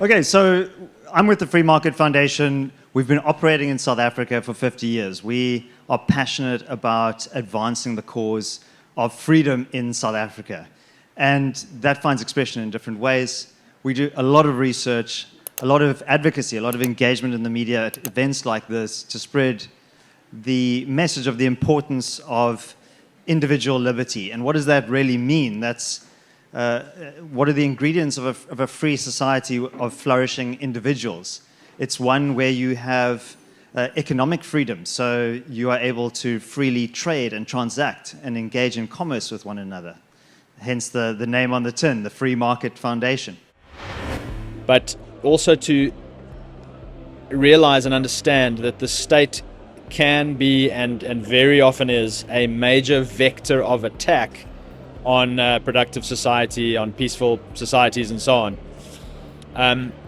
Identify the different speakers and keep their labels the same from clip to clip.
Speaker 1: Okay, so I'm with the Free Market Foundation. We've been operating in South Africa for 50 years. We are passionate about advancing the cause of freedom in South Africa. And that finds expression in different ways. We do a lot of research, a lot of advocacy, a lot of engagement in the media at events like this to spread the message of the importance of individual liberty. And what does that really mean? What are the ingredients of a free society of flourishing individuals? It's one where you have economic freedom, so you are able to freely trade and transact and engage in commerce with one another. Hence the name on the tin, the Free Market Foundation.
Speaker 2: But also to realize and understand that the state can be and very often is a major vector of attack on productive society, on peaceful societies and so on.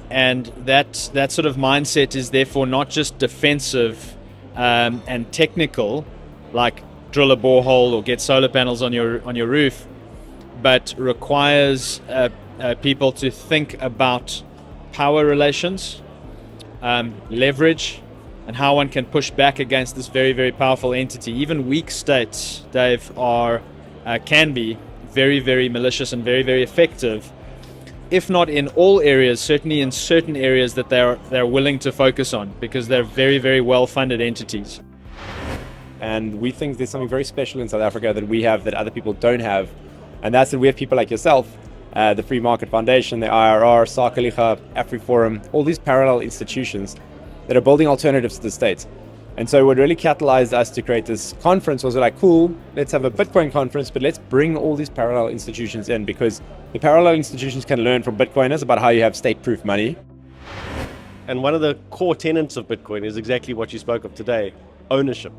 Speaker 2: And that sort of mindset is therefore not just defensive and technical, like drill a borehole or get solar panels on your roof, but requires people to think about power relations, leverage, and how one can push back against this very, very powerful entity. Even weak states, Dave, can be very, very malicious and very, very effective, if not in all areas, certainly in certain areas that they're willing to focus on, because they're very, very well-funded entities.
Speaker 3: And we think there's something very special in South Africa that we have that other people don't have, and that's that we have people like yourself, the Free Market Foundation, the IRR, Sakeliga, AfriForum, all these parallel institutions that are building alternatives to the state. And so what really catalyzed us to create this conference was like, cool, let's have a Bitcoin conference, but let's bring all these parallel institutions in, because the parallel institutions can learn from Bitcoiners about how you have state-proof money.
Speaker 4: And one of the core tenets of Bitcoin is exactly what you spoke of today, ownership.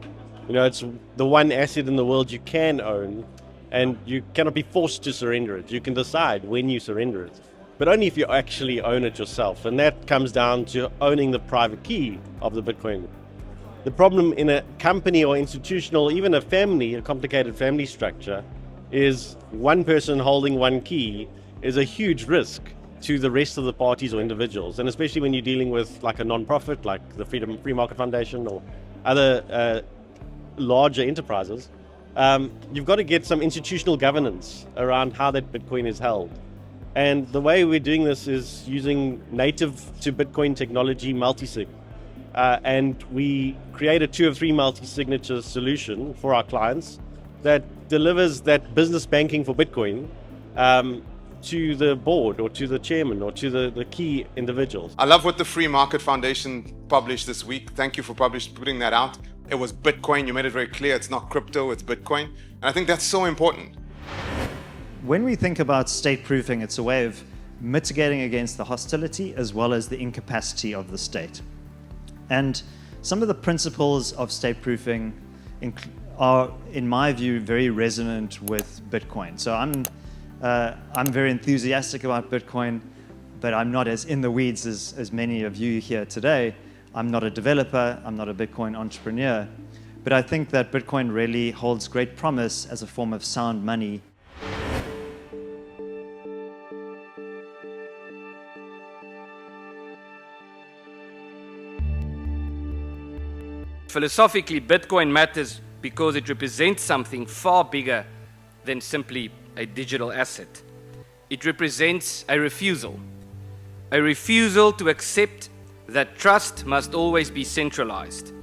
Speaker 4: You know, it's the one asset in the world you can own, and you cannot be forced to surrender it. You can decide when you surrender it, but only if you actually own it yourself. And that comes down to owning the private key of the Bitcoin. The problem in a company or institutional, even a family, a complicated family structure, is one person holding one key is a huge risk to the rest of the parties or individuals. And especially when you're dealing with like a non-profit, like the Free Market Foundation or other larger enterprises, you've got to get some institutional governance around how that Bitcoin is held. And the way we're doing this is using native to Bitcoin technology, multi-sig. And we create a 2 of 3 multi-signature solution for our clients that delivers that business banking for Bitcoin to the board or to the chairman or to the key individuals.
Speaker 5: I love what the Free Market Foundation published this week. Thank you for putting that out. It was Bitcoin. You made it very clear. It's not crypto, it's Bitcoin. And I think that's so important.
Speaker 1: When we think about state proofing, it's a way of mitigating against the hostility as well as the incapacity of the state. And some of the principles of state proofing are, in my view, very resonant with Bitcoin. So I'm very enthusiastic about Bitcoin, but I'm not as in the weeds as many of you here today. I'm not a developer, I'm not a Bitcoin entrepreneur, but I think that Bitcoin really holds great promise as a form of sound money.
Speaker 6: Philosophically, Bitcoin matters because it represents something far bigger than simply a digital asset. It represents a refusal to accept that trust must always be centralized,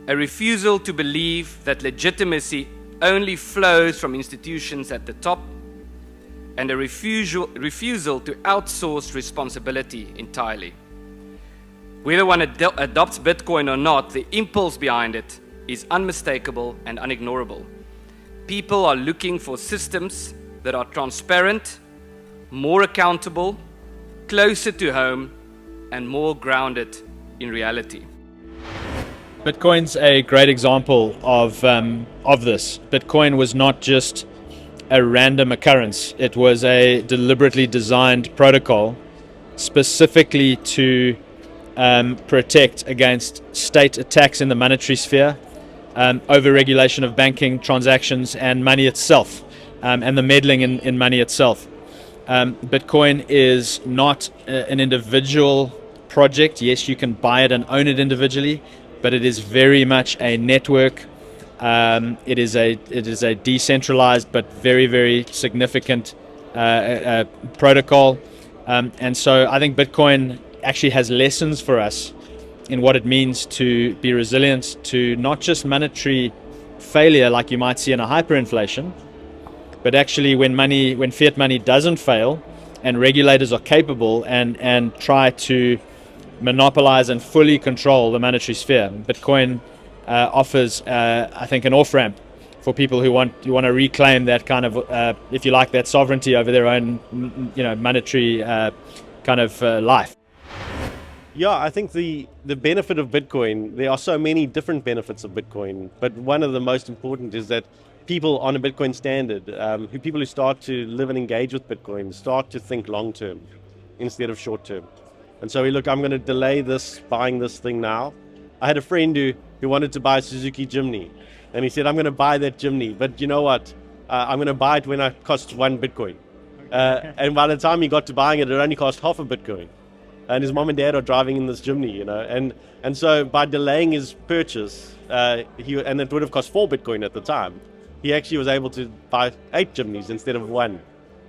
Speaker 6: a refusal to believe that legitimacy only flows from institutions at the top, and a refusal to outsource responsibility entirely. Whether one adopts Bitcoin or not, the impulse behind it is unmistakable and unignorable. People are looking for systems that are transparent, more accountable, closer to home, and more grounded in reality.
Speaker 2: Bitcoin's a great example of this. Bitcoin was not just a random occurrence. It was a deliberately designed protocol specifically to protect against state attacks in the monetary sphere, over-regulation of banking transactions and money itself, and the meddling in money itself. Bitcoin is not an individual project. Yes, you can buy it and own it individually, but it is very much a network. It is a decentralized but very, very significant protocol. And so I think Bitcoin actually has lessons for us in what it means to be resilient to not just monetary failure like you might see in a hyperinflation, but actually when fiat money doesn't fail and regulators are capable and try to monopolize and fully control the monetary sphere. Bitcoin offers, I think, an off-ramp for people who want to reclaim that kind of, if you like, that sovereignty over their own, monetary kind of life.
Speaker 4: Yeah, I think the benefit of Bitcoin, there are so many different benefits of Bitcoin, but one of the most important is that people on a Bitcoin standard, people who start to live and engage with Bitcoin, start to think long-term instead of short-term. And so look, I'm going to delay buying this thing now. I had a friend who wanted to buy a Suzuki Jimny, and he said, I'm going to buy that Jimny, but you know what? I'm going to buy it when it costs 1 Bitcoin. And by the time he got to buying it, it only cost half a Bitcoin. And his mom and dad are driving in this Jimny, and so by delaying his purchase, and it would have cost 4 Bitcoin at the time, he actually was able to buy 8 Jimnys instead of 1.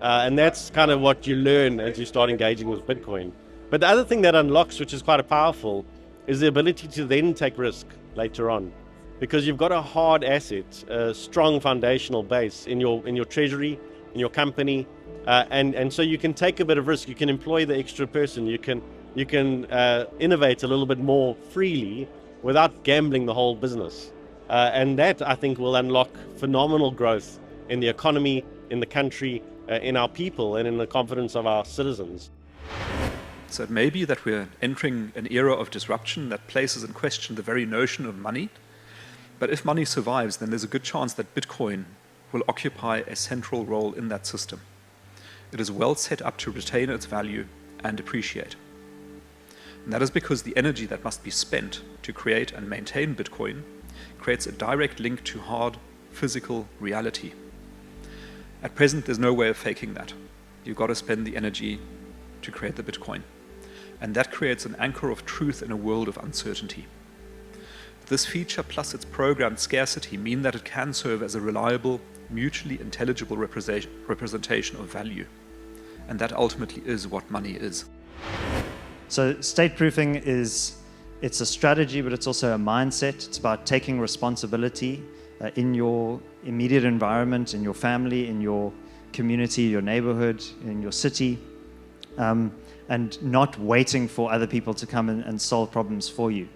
Speaker 4: And that's kind of what you learn as you start engaging with Bitcoin. But the other thing that unlocks, which is quite powerful, is the ability to then take risk later on, because you've got a hard asset, a strong foundational base in your treasury, in your company, and so you can take a bit of risk. You can employ the extra person. You can innovate a little bit more freely without gambling the whole business, and that I think will unlock phenomenal growth in the economy, in the country, in our people, and in the confidence of our citizens.
Speaker 7: So it may be that we're entering an era of disruption that places in question the very notion of money. But if money survives, then there's a good chance that Bitcoin will occupy a central role in that system. It is well set up to retain its value and appreciate. And that is because the energy that must be spent to create and maintain Bitcoin creates a direct link to hard physical reality. At present, there's no way of faking that. You've got to spend the energy to create the Bitcoin. And that creates an anchor of truth in a world of uncertainty. This feature plus its programmed scarcity mean that it can serve as a reliable, mutually intelligible representation of value. And that ultimately is what money is.
Speaker 1: So state proofing it's a strategy, but it's also a mindset. It's about taking responsibility in your immediate environment, in your family, in your community, your neighborhood, in your city, and not waiting for other people to come and solve problems for you.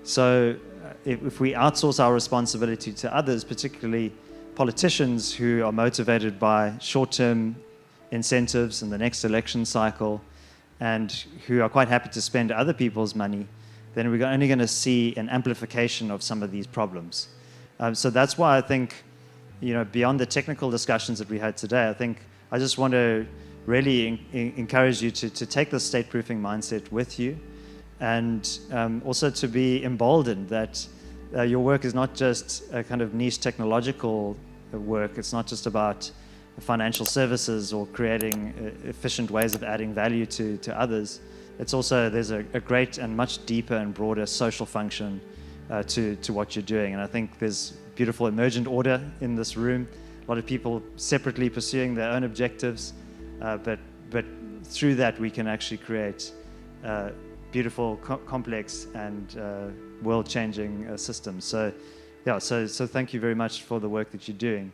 Speaker 1: So if we outsource our responsibility to others, particularly politicians who are motivated by short-term incentives in the next election cycle and who are quite happy to spend other people's money, then we're only going to see an amplification of some of these problems. So that's why I think, beyond the technical discussions that we had today, I just want to really encourage you to take the state proofing mindset with you, and also to be emboldened that your work is not just a kind of niche technological work. It's not just about financial services or creating efficient ways of adding value to others. It's also, there's a great and much deeper and broader social function to what you're doing. And I think there's beautiful emergent order in this room. A lot of people separately pursuing their own objectives, but through that we can actually create beautiful, complex, and world-changing systems. So thank you very much for the work that you're doing.